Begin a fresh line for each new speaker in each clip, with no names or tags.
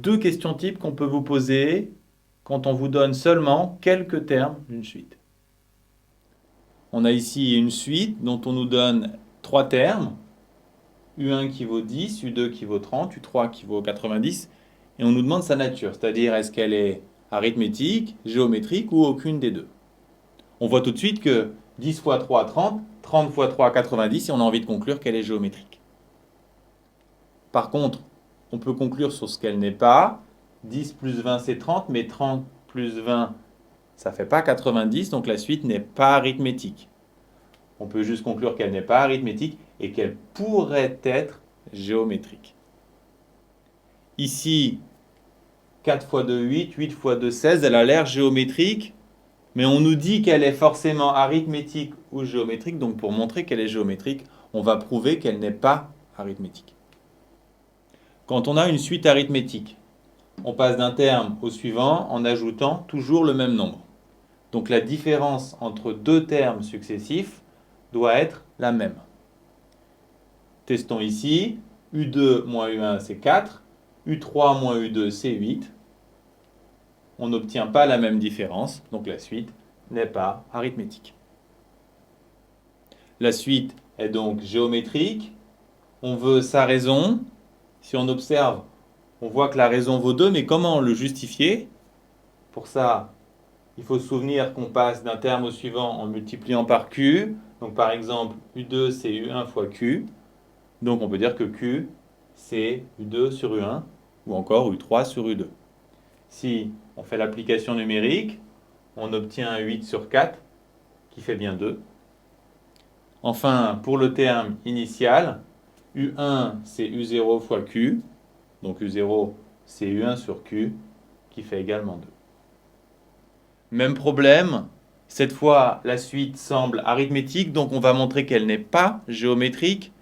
deux questions types qu'on peut vous poser quand on vous donne seulement quelques termes d'une suite. On a ici une suite dont on nous donne trois termes, U1 qui vaut 10, U2 qui vaut 30, U3 qui vaut 90, et on nous demande sa nature, c'est-à-dire est-ce qu'elle est arithmétique, géométrique ou aucune des deux. On voit tout de suite que 10 fois 3, 30, 30 fois 3, 90, et on a envie de conclure qu'elle est géométrique. Par contre, on peut conclure sur ce qu'elle n'est pas. 10 plus 20, c'est 30, mais 30 plus 20, ça ne fait pas 90, donc la suite n'est pas arithmétique. On peut juste conclure qu'elle n'est pas arithmétique et qu'elle pourrait être géométrique. Ici, 4 fois 2, 8, 8 fois 2, 16, elle a l'air géométrique, mais on nous dit qu'elle est forcément arithmétique ou géométrique, donc pour montrer qu'elle est géométrique, on va prouver qu'elle n'est pas arithmétique. Quand on a une suite arithmétique, on passe d'un terme au suivant en ajoutant toujours le même nombre. Donc la différence entre deux termes successifs doit être la même. Testons ici. U2 moins U1, c'est 4. U3 moins U2, c'est 8. On n'obtient pas la même différence, donc la suite n'est pas arithmétique. La suite est donc géométrique. On veut sa raison. Si on observe, on voit que la raison vaut 2, mais comment le justifier? Pour ça, il faut se souvenir qu'on passe d'un terme au suivant en multipliant par Q. Donc par exemple, U2 c'est U1 fois Q. Donc on peut dire que Q c'est U2 sur U1 ou encore U3 sur U2. Si on fait l'application numérique, on obtient un 8 sur 4 qui fait bien 2. Enfin, pour le terme initial, U1 c'est U0 fois Q. Donc U0 c'est U1 sur Q qui fait également 2. Même problème, cette fois la suite semble arithmétique, donc on va montrer qu'elle n'est pas géométrique.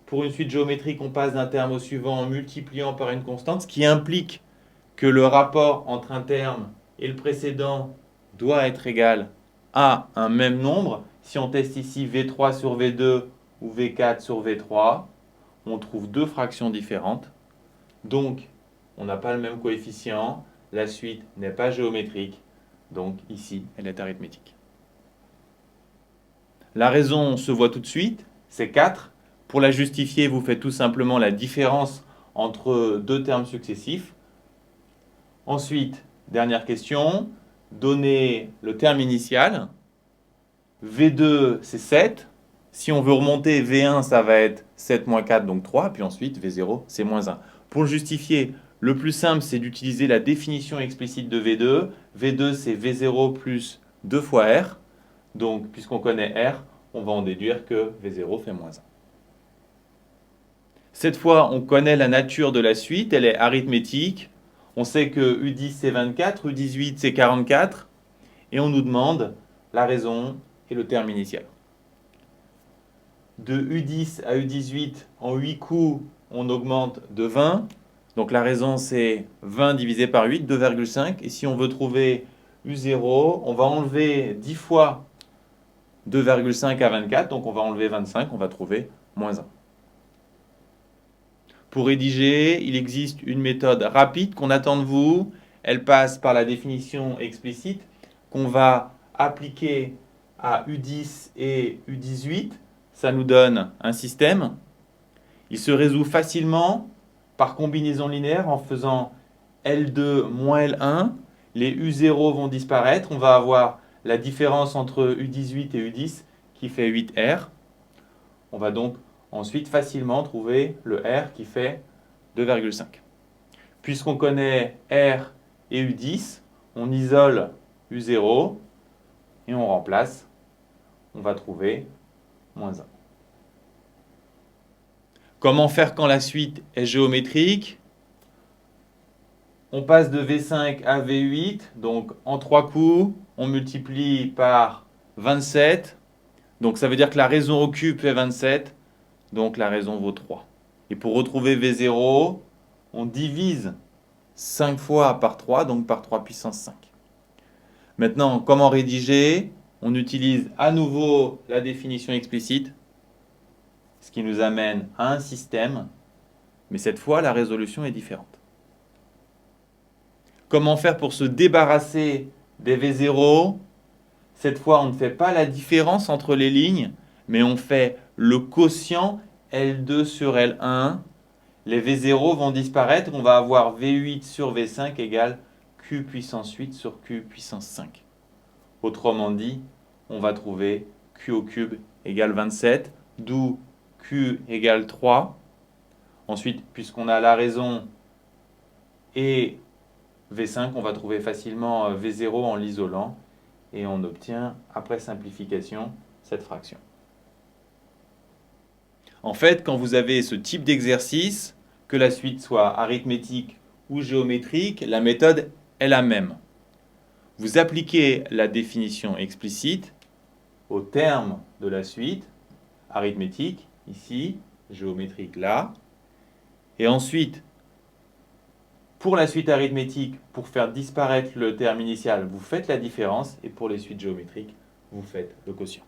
Pour une suite géométrique, on passe d'un terme au suivant en multipliant par une constante, ce qui implique que le rapport entre un terme et le précédent doit être égal à un même nombre. Si on teste ici V3 sur V2 ou V4 sur V3, on trouve deux fractions différentes. Donc, on n'a pas le même coefficient, la suite n'est pas géométrique, donc ici, elle est arithmétique. La raison se voit tout de suite, c'est 4. Pour la justifier, vous faites tout simplement la différence entre deux termes successifs. Ensuite, dernière question, donnez le terme initial. V2, c'est 7. Si on veut remonter, V1, ça va être 7 moins 4, donc 3. Puis ensuite, V0, c'est moins 1. Pour le justifier, le plus simple, c'est d'utiliser la définition explicite de V2. V2, c'est V0 plus 2 fois R. Donc, puisqu'on connaît R, on va en déduire que V0 fait moins 1. Cette fois, on connaît la nature de la suite, elle est arithmétique. On sait que U10 c'est 24, U18 c'est 44, et on nous demande la raison et le terme initial. De U10 à U18, en 8 coups, on augmente de 20. Donc la raison c'est 20 divisé par 8, 2,5. Et si on veut trouver U0, on va enlever 10 fois 2,5 à 24, donc on va enlever 25, on va trouver moins 1. Pour rédiger, il existe une méthode rapide qu'on attend de vous. Elle passe par la définition explicite qu'on va appliquer à U10 et U18. Ça nous donne un système. Il se résout facilement par combinaison linéaire en faisant L2 moins L1. Les U0 vont disparaître. On va avoir la différence entre U18 et U10 qui fait 8R. On va donc ensuite facilement trouver le R qui fait 2,5. Puisqu'on connaît R et U10, on isole U0 et on remplace. On va trouver moins 1. Comment faire quand la suite est géométrique? On passe de V5 à V8, donc en 3 coups, on multiplie par 27. Donc ça veut dire que la raison au cube fait 27, donc la raison vaut 3. Et pour retrouver V0, on divise 5 fois par 3, donc par 3 puissance 5. Maintenant, comment rédiger? On utilise à nouveau la définition explicite, ce qui nous amène à un système, mais cette fois, la résolution est différente. Comment faire pour se débarrasser des V0? Cette fois, on ne fait pas la différence entre les lignes, mais on fait le quotient L2 sur L1. Les V0 vont disparaître. On va avoir V8 sur V5 égale Q puissance 8 sur Q puissance 5. Autrement dit, on va trouver Q au cube égale 27, d'où Q égale 3. Ensuite, puisqu'on a la raison et V5, on va trouver facilement V0 en l'isolant et on obtient, après simplification, cette fraction. En fait, quand vous avez ce type d'exercice, que la suite soit arithmétique ou géométrique, la méthode est la même. Vous appliquez la définition explicite au terme de la suite, arithmétique, ici, géométrique, là, et ensuite, pour la suite arithmétique, pour faire disparaître le terme initial, vous faites la différence, et pour les suites géométriques, vous faites le quotient.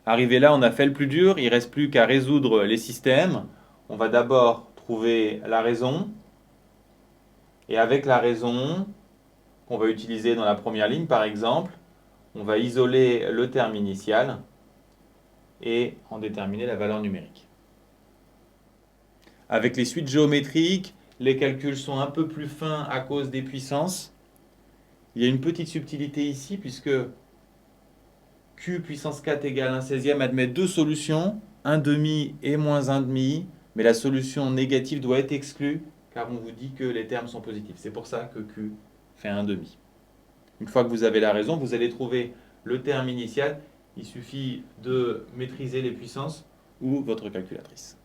Arrivé là, on a fait le plus dur, il ne reste plus qu'à résoudre les systèmes. On va d'abord trouver la raison, et avec la raison qu'on va utiliser dans la première ligne, par exemple, on va isoler le terme initial et en déterminer la valeur numérique. Avec les suites géométriques, les calculs sont un peu plus fins à cause des puissances. Il y a une petite subtilité ici, puisque Q puissance 4 égale 1/16 admet deux solutions, 1 demi et moins 1 demi, mais la solution négative doit être exclue, car on vous dit que les termes sont positifs. C'est pour ça que Q fait 1 demi. Une fois que vous avez la raison, vous allez trouver le terme initial. Il suffit de maîtriser les puissances ou votre calculatrice.